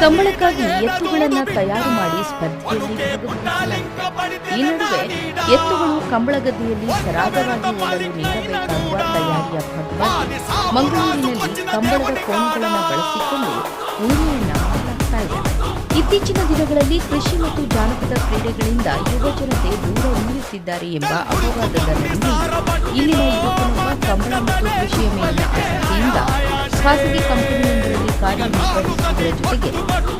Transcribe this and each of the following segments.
ಕಂಬಳಕ್ಕಾಗಿ ಎತ್ತುಗಳನ್ನು ತಯಾರು ಮಾಡಿ ಸ್ಪರ್ಧೆಯಲ್ಲಿ ಭಾಗವಹಿಸಲಾಗಿದೆ. ಈ ನಡುವೆ ಎತ್ತುಗಳು ಕಂಬಳಗದ್ದೆಯಲ್ಲಿ ಸರಾಗವಾಗಿ ಓಡಲು ನೀಡಬೇಕಾಗುವ ತಯಾರಿಯ ಭಾಗವಾಗಿ ಮಂಗಳೂರಿನಲ್ಲಿ ಕಂಬಳದ ಕೋಣಗಳನ್ನು ಬಳಸಿಕೊಂಡು ಉಳುಮೆಯನ್ನ ಮಾಡಲಾಗ್ತಾ ಇದೆ. ಇತ್ತೀಚಿನ ದಿನಗಳಲ್ಲಿ ಕೃಷಿ ಮತ್ತು ಜಾನಪದ ಕ್ರೀಡೆಗಳಿಂದ ಯುವಜನತೆ ದೂರ ಉಳಿಯುತ್ತಿದ್ದಾರೆ ಎಂಬ ಅಪವಾದದ ನಡುವೆ ಇಲ್ಲಿನ ಯುವಕನೊಬ್ಬ ಕಂಬಳ ಮತ್ತು ಕೃಷಿಯ ಮೇಲಿನ ಆಸಕ್ತಿಯಿಂದ ಖಾಸಗಿ ಕಂಪನಿಯೊಂದರಲ್ಲಿ ಕಾರ್ಯನಿರ್ವಹಿಸುವುದರ ಜೊತೆಗೆ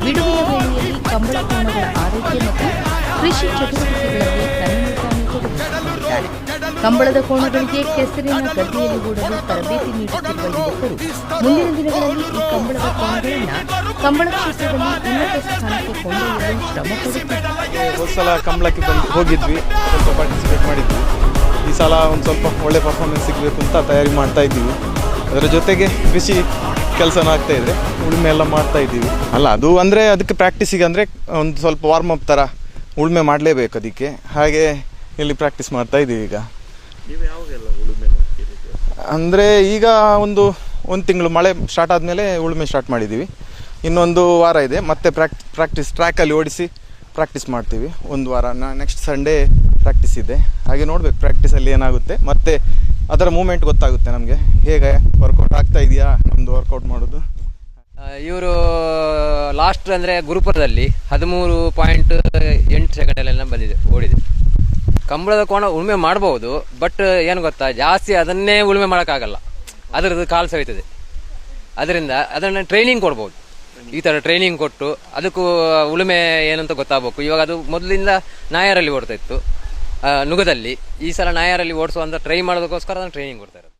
ಬಿಡುವಿನ ವೇಳೆಯಲ್ಲಿ ಕಂಬಳ ಕೋಣಗಳ ಆರೈಕೆ ಮತ್ತು ಕೃಷಿ ಚಟುವಟಿಕೆಗಳಲ್ಲಿ ತನ್ನನ್ನು ತಾನು ತೊಡಗಿಸಿಕೊಂಡಿದ್ದಾರೆ. ಕಂಬಳದ ಕೋಣಗಳಿಗೆ ಕೆಸರಿನ ಗದ್ದೆಯಲ್ಲಿ ಓಡಲು ತರಬೇತಿ ನೀಡುತ್ತಿರುವ ಯುವಕರು ಮುಂದಿನ ದಿನಗಳಲ್ಲಿ ಈ ಕಂಬಳದ ಕೋಣಗಳನ್ನು ಕಂಬಳ ಕ್ಷೇತ್ರದಲ್ಲಿ ಉನ್ನತ ಸ್ಥಾನಕ್ಕೆ ಕೊಂಡೊಯ್ಯಲು ಶ್ರಮ ಪಡುತ್ತಿದ್ದಾರೆ. ಹೋದ ಸಲ ಕಂಬಳಕ್ಕೆ ಹೋಗಿದ್ವಿ, ಸ್ವಲ್ಪ ಪಾರ್ಟಿಸಿಪೇಟ್ ಮಾಡಿದ್ವಿ. ಈ ಸಲ ಒಂದು ಸ್ವಲ್ಪ ಒಳ್ಳೆ ಪರ್ಫಾರ್ಮೆನ್ಸ್ ಸಿಗಬೇಕು ಅಂತ ತಯಾರಿ ಮಾಡ್ತಾ ಇದ್ದೀವಿ. ಅದರ ಜೊತೆಗೆ ಕೃಷಿ ಕೆಲಸನೂ ಆಗ್ತಾ ಇದೆ, ಉಳುಮೆ ಎಲ್ಲ ಮಾಡ್ತಾ ಇದ್ದೀವಿ. ಅಲ್ಲ, ಅದು ಅಂದರೆ ಅದಕ್ಕೆ ಪ್ರಾಕ್ಟೀಸಿಗೆ ಅಂದರೆ ಒಂದು ಸ್ವಲ್ಪ ವಾರ್ಮ್ ಅಪ್ ಥರ ಉಳುಮೆ ಮಾಡಲೇಬೇಕು ಅದಕ್ಕೆ. ಹಾಗೆ ಇಲ್ಲಿ ಪ್ರಾಕ್ಟೀಸ್ ಮಾಡ್ತಾ ಇದ್ದೀವಿ. ಈಗ ಅಂದರೆ ಈಗ ಒಂದು ತಿಂಗಳು ಮಳೆ ಸ್ಟಾರ್ಟ್ ಆದಮೇಲೆ ಉಳುಮೆ ಸ್ಟಾರ್ಟ್ ಮಾಡಿದ್ದೀವಿ. ಇನ್ನೊಂದು ವಾರ ಇದೆ, ಮತ್ತೆ ಪ್ರಾಕ್ಟೀಸ್ ಟ್ರ್ಯಾಕಲ್ಲಿ ಓಡಿಸಿ ಪ್ರಾಕ್ಟೀಸ್ ಮಾಡ್ತೀವಿ. ಒಂದು ವಾರ ನೆಕ್ಸ್ಟ್ ಸಂಡೇ ಪ್ರಾಕ್ಟೀಸ್ ಇದೆ. ಹಾಗೆ ನೋಡಬೇಕು ಪ್ರಾಕ್ಟೀಸಲ್ಲಿ ಏನಾಗುತ್ತೆ, ಮತ್ತು ಅದರ ಮೂಮೆಂಟ್ ಗೊತ್ತಾಗುತ್ತೆ ನಮಗೆ, ಹೇಗೆ ವರ್ಕೌಟ್ ಆಗ್ತಾ ಇದೆಯಾ ನಮ್ಮದು ವರ್ಕೌಟ್ ಮಾಡೋದು. ಇವರು ಲಾಸ್ಟ್ ಅಂದರೆ ಗುರುಪುರದಲ್ಲಿ 13.8 ಸೆಕೆಂಡಲ್ಲೆಲ್ಲ ಓಡಿದೆ. ಕಂಬಳದ ಕೋಣ ಉಳುಮೆ ಮಾಡ್ಬೋದು, ಬಟ್ ಏನು ಗೊತ್ತಾ, ಜಾಸ್ತಿ ಅದನ್ನೇ ಉಳುಮೆ ಮಾಡೋಕ್ಕಾಗಲ್ಲ, ಅದರದ್ದು ಕಾಲು ಸವಿತದೆ. ಅದರಿಂದ ಅದನ್ನು ಟ್ರೈನಿಂಗ್ ಕೊಡ್ಬೋದು. ಈ ಥರ ಟ್ರೈನಿಂಗ್ ಕೊಟ್ಟು ಅದಕ್ಕೂ ಉಳುಮೆ ಏನಂತ ಗೊತ್ತಾಗಬೇಕು. ಇವಾಗ ಅದು ಮೊದಲಿಂದ ನಾಯರಲ್ಲಿ ಓಡ್ತಾ ಇತ್ತು ನುಗದಲ್ಲಿ. ಈ ಸಲ ನಾಯರಲ್ಲಿ ಓಡಿಸುವಂತ ಟ್ರೈ ಮಾಡೋದಕ್ಕೋಸ್ಕರ ಅದನ್ನು ಟ್ರೈನಿಂಗ್ ಕೊಡ್ತಾ ಇರೋದು.